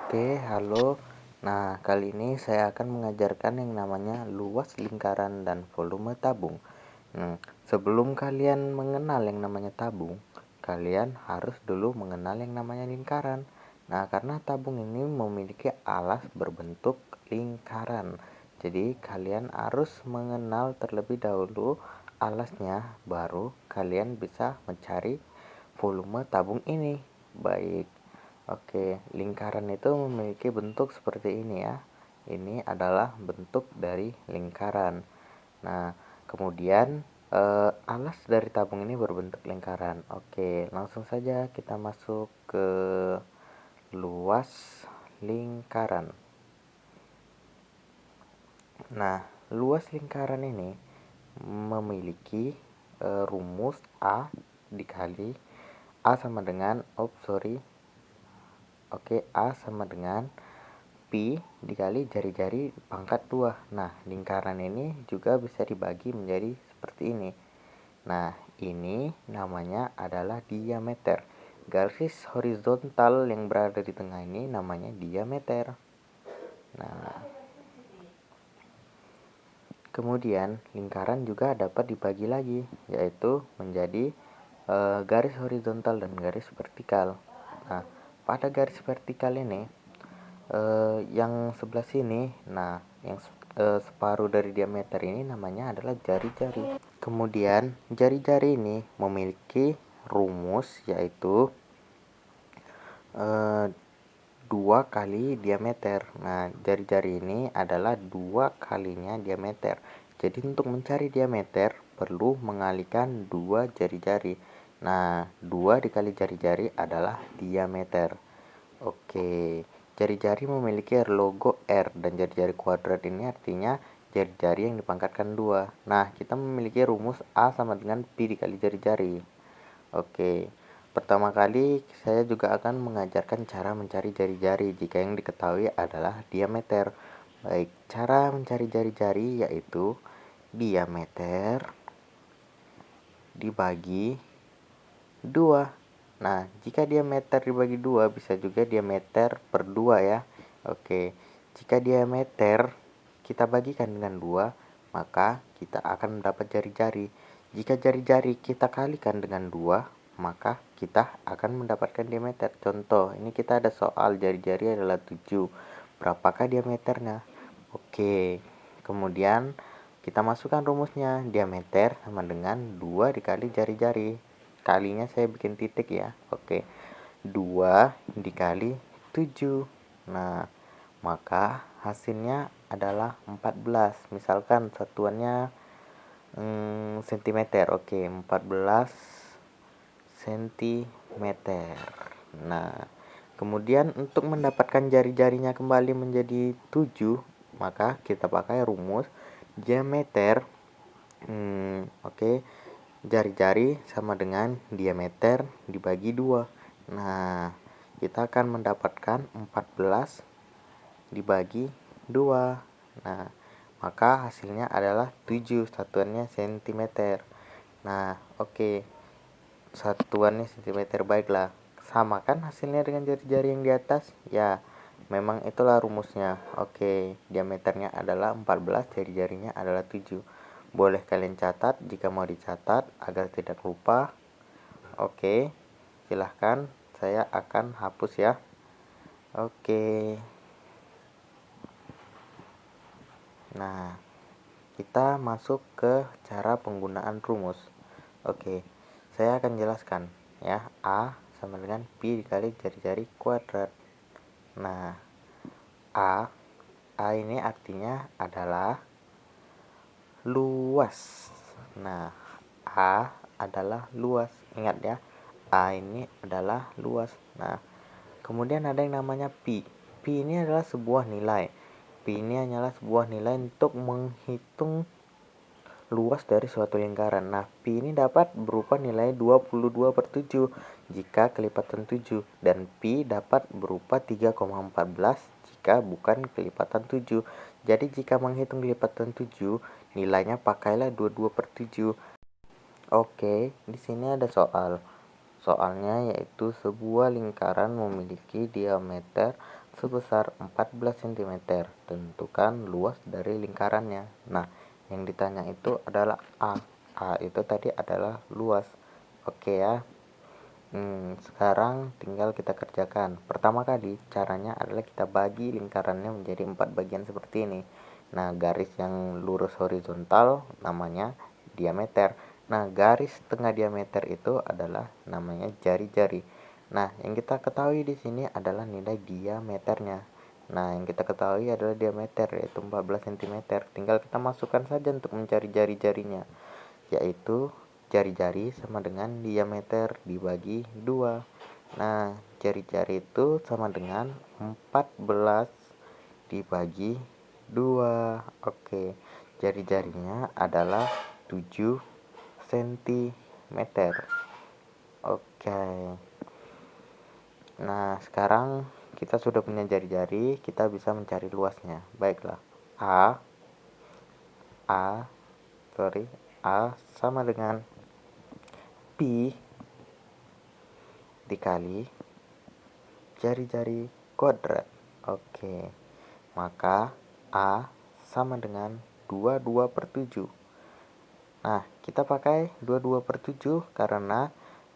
Oke, halo. Nah, kali ini saya akan mengajarkan yang namanya luas lingkaran dan volume tabung. Sebelum kalian mengenal yang namanya tabung, kalian harus dulu mengenal yang namanya lingkaran. Nah, karena tabung ini memiliki alas berbentuk lingkaran. Jadi, kalian harus mengenal terlebih dahulu alasnya, baru kalian bisa mencari volume tabung ini. Baik. Oke, lingkaran itu memiliki bentuk seperti ini ya. Ini adalah bentuk dari lingkaran. Nah, kemudian alas dari tabung ini berbentuk lingkaran. Oke, langsung saja kita masuk ke luas lingkaran. Nah, luas lingkaran ini memiliki rumus A dikali A sama dengan A sama dengan Pi dikali jari-jari pangkat 2. Nah, lingkaran ini juga bisa dibagi menjadi seperti ini. Nah, ini namanya adalah diameter. Garis horizontal yang berada di tengah ini namanya diameter. Nah, kemudian lingkaran juga dapat dibagi lagi, yaitu menjadi garis horizontal dan garis vertikal. Nah, pada garis vertikal ini yang sebelah sini, nah yang separuh dari diameter ini namanya adalah jari-jari. Kemudian jari-jari ini memiliki rumus, yaitu 2 kali diameter. Nah, jari-jari ini adalah 2 kalinya diameter. Jadi untuk mencari diameter perlu mengalihkan 2 jari-jari. Nah, 2 dikali jari-jari adalah diameter. Oke, jari-jari memiliki logo R, dan jari-jari kuadrat ini artinya jari-jari yang dipangkatkan 2. Nah, kita memiliki rumus A sama dengan Pi dikali jari-jari. Oke, pertama kali saya juga akan mengajarkan cara mencari jari-jari jika yang diketahui adalah diameter. Baik, cara mencari jari-jari yaitu diameter dibagi 2. Nah, jika diameter dibagi 2 bisa juga diameter per 2 ya. Oke, jika diameter kita bagikan dengan 2, maka kita akan mendapat jari-jari. Jika jari-jari kita kalikan dengan 2, maka kita akan mendapatkan diameter. Contoh, ini kita ada soal jari-jari adalah 7. Berapakah diameternya? Oke, kemudian kita masukkan rumusnya. Diameter sama dengan 2 dikali jari-jari. Kalinya saya bikin titik ya. Oke, 2 dikali 7. Nah, maka hasilnya adalah 14. Misalkan satuannya cm. Oke, 14 cm. Nah, kemudian untuk mendapatkan jari-jarinya kembali menjadi 7, maka kita pakai rumus diameter. Oke, jari-jari sama dengan diameter dibagi 2. Nah, kita akan mendapatkan 14 dibagi 2. Nah, maka hasilnya adalah 7, satuannya cm. Nah, oke, satuannya cm. Baiklah, sama kan hasilnya dengan jari-jari yang di atas? Ya, memang itulah rumusnya. Oke, diameternya adalah 14, jari-jarinya adalah 7. Boleh kalian catat jika mau dicatat agar tidak lupa. Oke, silahkan, saya akan hapus ya. Oke. Nah, kita masuk ke cara penggunaan rumus. Oke, saya akan jelaskan ya. A sama dengan Pi dikali jari-jari kuadrat. Nah, A ini artinya adalah luas. Nah, A adalah luas. Ingat ya, A ini adalah luas. Nah, kemudian ada yang namanya Pi. Pi ini adalah sebuah nilai. Pi ini hanyalah sebuah nilai untuk menghitung luas dari suatu lingkaran. Nah, Pi ini dapat berupa nilai 22/7 jika kelipatan 7, dan Pi dapat berupa 3,14 jika bukan kelipatan 7. Jadi jika menghitung kelipatan 7, nilainya pakailah 22/7. Oke, di sini ada soal. Soalnya yaitu sebuah lingkaran memiliki diameter sebesar 14 cm. Tentukan luas dari lingkarannya. Nah, yang ditanya itu adalah A. A itu tadi adalah luas. Oke ya. Sekarang tinggal kita kerjakan. Pertama kali caranya adalah kita bagi lingkarannya menjadi 4 bagian seperti ini. Nah, garis yang lurus horizontal namanya diameter. Nah, garis tengah diameter itu adalah namanya jari-jari. Nah, yang kita ketahui di sini adalah nilai diameternya. Nah, yang kita ketahui adalah diameter yaitu 14 cm. Tinggal kita masukkan saja untuk mencari jari-jarinya, yaitu jari-jari sama dengan diameter dibagi 2. Nah, jari-jari itu sama dengan 14 dibagi 2. Oke, jari-jarinya adalah 7 cm. Oke. Nah, sekarang kita sudah punya jari-jari, kita bisa mencari luasnya. Baiklah. A sama dengan pi dikali jari-jari kuadrat. Oke, maka A sama dengan 22/7. Nah, kita pakai 22/7 karena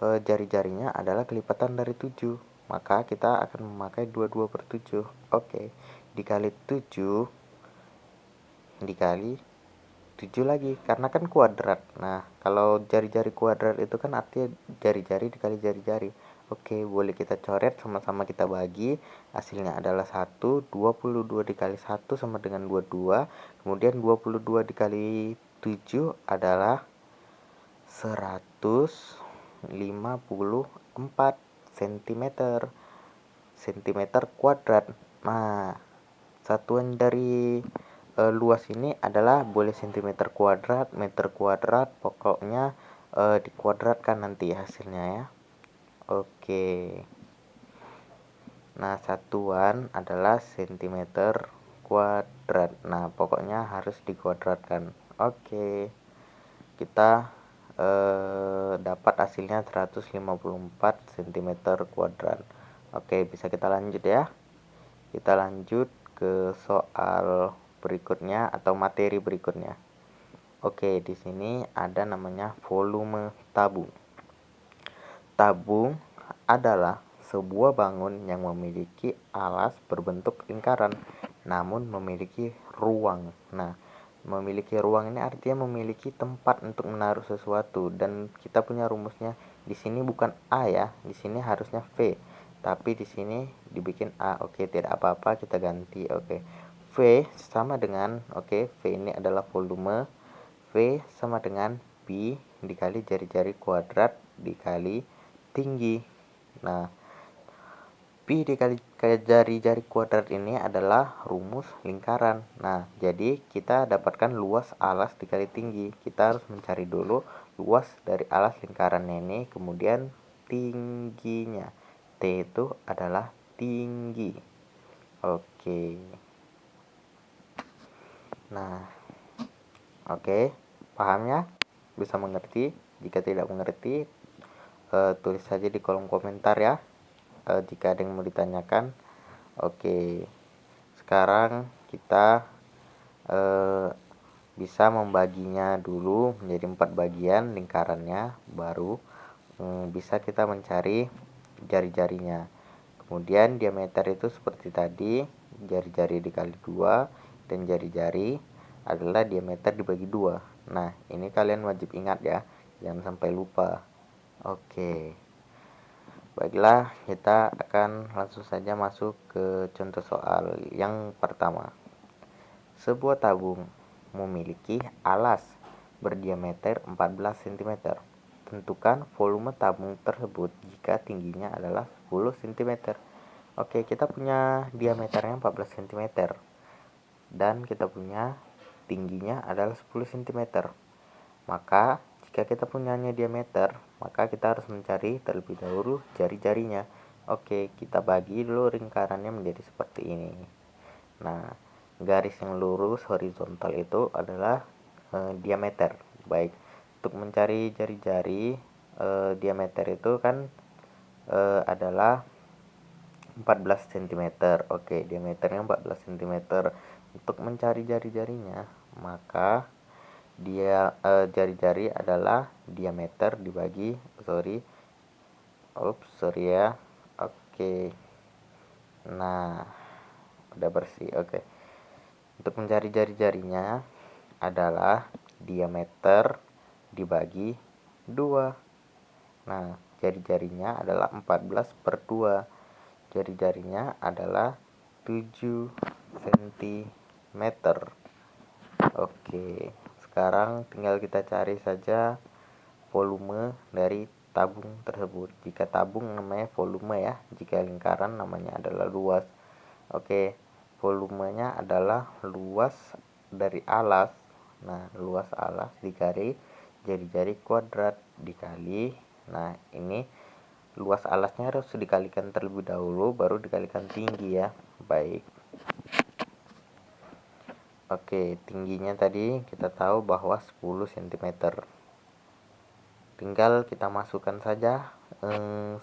jari-jarinya adalah kelipatan dari 7. Maka kita akan memakai 22/7. Oke, dikali 7 dikali 7 lagi karena kan kuadrat. Nah, kalau jari-jari kuadrat itu kan artinya jari-jari dikali jari-jari. Oke, boleh kita coret, sama-sama kita bagi. Hasilnya adalah 1. 22 dikali 1 sama dengan 22. Kemudian 22 dikali 7 adalah 154 cm. Cm kuadrat. Nah, satuan dari luas ini adalah boleh cm kuadrat, meter kuadrat, pokoknya dikuadratkan nanti hasilnya ya. Oke. Nah, satuan adalah cm kuadrat. Nah, pokoknya harus dikuadratkan. Oke. Kita dapat hasilnya 154 cm kuadrat. Oke, bisa kita lanjut ya. Kita lanjut ke soal berikutnya atau materi berikutnya. Oke, di sini ada namanya volume tabung. Tabung adalah sebuah bangun yang memiliki alas berbentuk lingkaran namun memiliki ruang. Nah, memiliki ruang ini artinya memiliki tempat untuk menaruh sesuatu, dan kita punya rumusnya di sini bukan A ya, di sini harusnya V. Tapi di sini dibikin A. Oke, tidak apa-apa, kita ganti. Oke. V sama dengan V ini adalah volume. V sama dengan pi dikali jari-jari kuadrat dikali tinggi. Nah, pi dikali jari-jari kuadrat ini adalah rumus lingkaran. Nah, jadi kita dapatkan luas alas dikali tinggi. Kita harus mencari dulu luas dari alas lingkaran ini, kemudian tingginya. T itu adalah tinggi. Oke. Nah, paham ya? Bisa mengerti? Jika tidak mengerti, tulis saja di kolom komentar ya. Jika ada yang mau ditanyakan. Oke. Sekarang kita bisa membaginya dulu menjadi 4 bagian lingkarannya, baru bisa kita mencari jari-jarinya. Kemudian diameter itu seperti tadi, jari-jari dikali 2, dan jari-jari adalah diameter dibagi 2. Nah, ini kalian wajib ingat ya, jangan sampai lupa. Oke. Baiklah, kita akan langsung saja masuk ke contoh soal yang pertama. Sebuah tabung memiliki alas berdiameter 14 cm. Tentukan volume tabung tersebut jika tingginya adalah 10 cm. Oke, kita punya diameternya 14 cm dan kita punya tingginya adalah 10 cm. Maka jika kita punyanya diameter, maka kita harus mencari terlebih dahulu jari-jarinya. Oke, kita bagi dulu lingkarannya menjadi seperti ini. Nah, garis yang lurus horizontal itu adalah diameter. Baik, untuk mencari jari-jari diameter itu kan adalah 14 cm. Oke, diameternya 14 cm. Untuk mencari jari-jarinya, maka jari-jari adalah diameter dibagi sorry ya. Oke. Nah, udah bersih. Oke. Untuk mencari jari-jarinya adalah diameter dibagi 2. Nah, jari-jarinya adalah 14/2. Jari-jarinya adalah 7 cm. Oke, sekarang tinggal kita cari saja volume dari tabung tersebut. Jika tabung namanya volume ya, jika lingkaran namanya adalah luas. Oke, volumenya adalah luas dari alas. Nah, luas alas dikali jari-jari kuadrat dikali, nah ini luas alasnya harus dikalikan terlebih dahulu baru dikalikan tinggi ya. Baik. Oke, tingginya tadi kita tahu bahwa 10 cm. Tinggal kita masukkan saja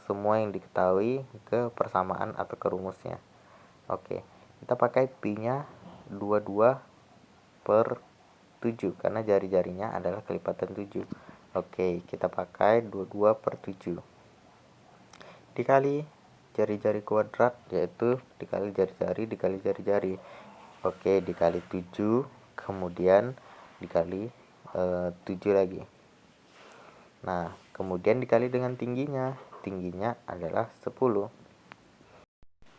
semua yang diketahui ke persamaan atau ke rumusnya. Oke, kita pakai pi-nya 22/7 karena jari-jarinya adalah kelipatan 7. Oke, kita pakai 22/7 dikali jari-jari kuadrat, yaitu dikali jari-jari dikali jari-jari. Oke, dikali 7, kemudian dikali 7 lagi. Nah, kemudian dikali dengan tingginya. Tingginya adalah 10.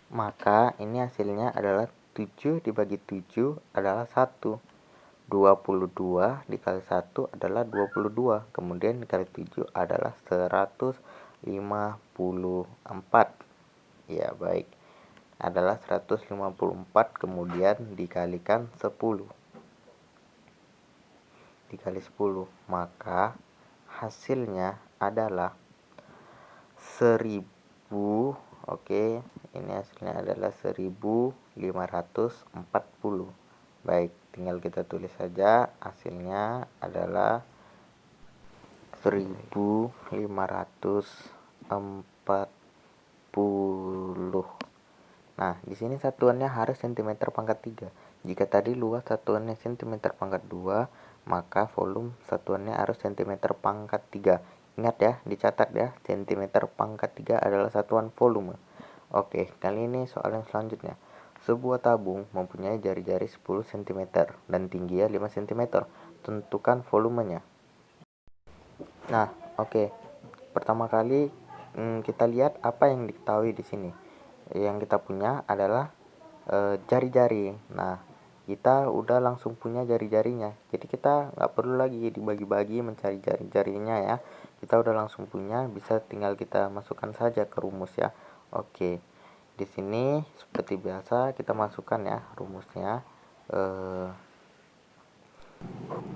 Maka ini hasilnya adalah 7 dibagi 7 adalah 1. 22 dikali 1 adalah 22. Kemudian dikali 7 adalah 154. Ya, baik. Adalah 154 kemudian dikalikan 10. Dikali 10, maka hasilnya adalah 1000. Oke, ini hasilnya adalah 1540. Baik, tinggal kita tulis saja hasilnya adalah 1540. Nah, di sini satuannya harus cm pangkat 3. Jika tadi luas satuannya cm pangkat 2, maka volume satuannya harus cm pangkat 3. Ingat ya, dicatat ya, cm pangkat 3 adalah satuan volume. Oke, kali ini soal yang selanjutnya. Sebuah tabung mempunyai jari-jari 10 cm dan tingginya 5 cm. Tentukan volumenya. Nah, oke. Pertama kali kita lihat apa yang diketahui di sini. Yang kita punya adalah jari-jari. Nah, kita udah langsung punya jari-jarinya, jadi kita nggak perlu lagi dibagi-bagi mencari jari-jarinya ya. Kita udah langsung punya, bisa tinggal kita masukkan saja ke rumus ya. Oke, di sini seperti biasa kita masukkan ya rumusnya.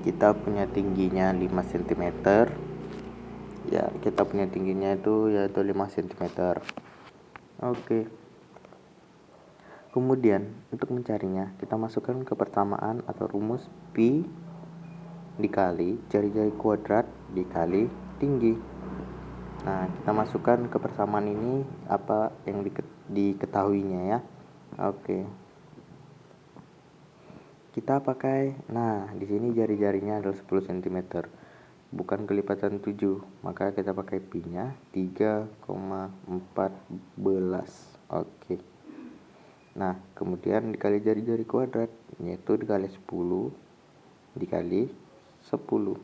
Kita punya tingginya 5 cm ya, kita punya tingginya itu yaitu 5 cm. Oke. Kemudian untuk mencarinya kita masukkan ke persamaan atau rumus pi dikali jari-jari kuadrat dikali tinggi. Nah, kita masukkan ke persamaan ini apa yang diketahuinya ya. Oke. Kita pakai, nah di sini jari-jarinya adalah 10 cm, bukan kelipatan 7, maka kita pakai pi-nya 3,14. Oke. Nah, kemudian dikali jari-jari kuadrat, yaitu dikali 10 dikali 10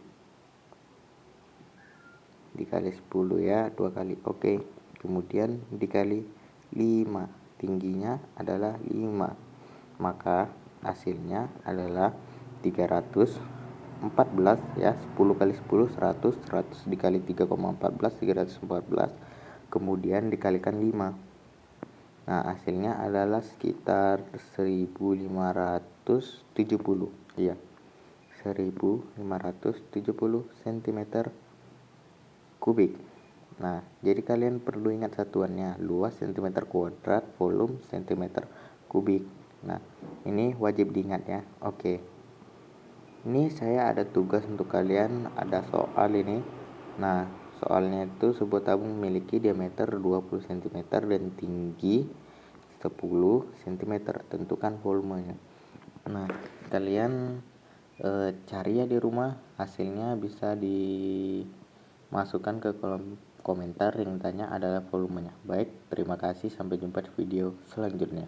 dikali 10 ya, 2 kali. Oke, kemudian dikali 5, tingginya adalah 5, maka hasilnya adalah 314 ya. 10 kali 10 100, 100 dikali 3,14 314, kemudian dikalikan 5. Nah, hasilnya adalah sekitar 1570. Iya, 1570 cm kubik. Nah, jadi kalian perlu ingat satuannya, luas cm kuadrat, volume cm kubik. Nah, ini wajib diingat ya. Oke. Ini saya ada tugas untuk kalian, ada soal ini. Nah, soalnya itu sebuah tabung memiliki diameter 20 cm dan tinggi 10 cm, tentukan volumenya. Nah, kalian cari ya di rumah, hasilnya bisa dimasukkan ke kolom komentar, yang tanya adalah volumenya. Baik, terima kasih, sampai jumpa di video selanjutnya.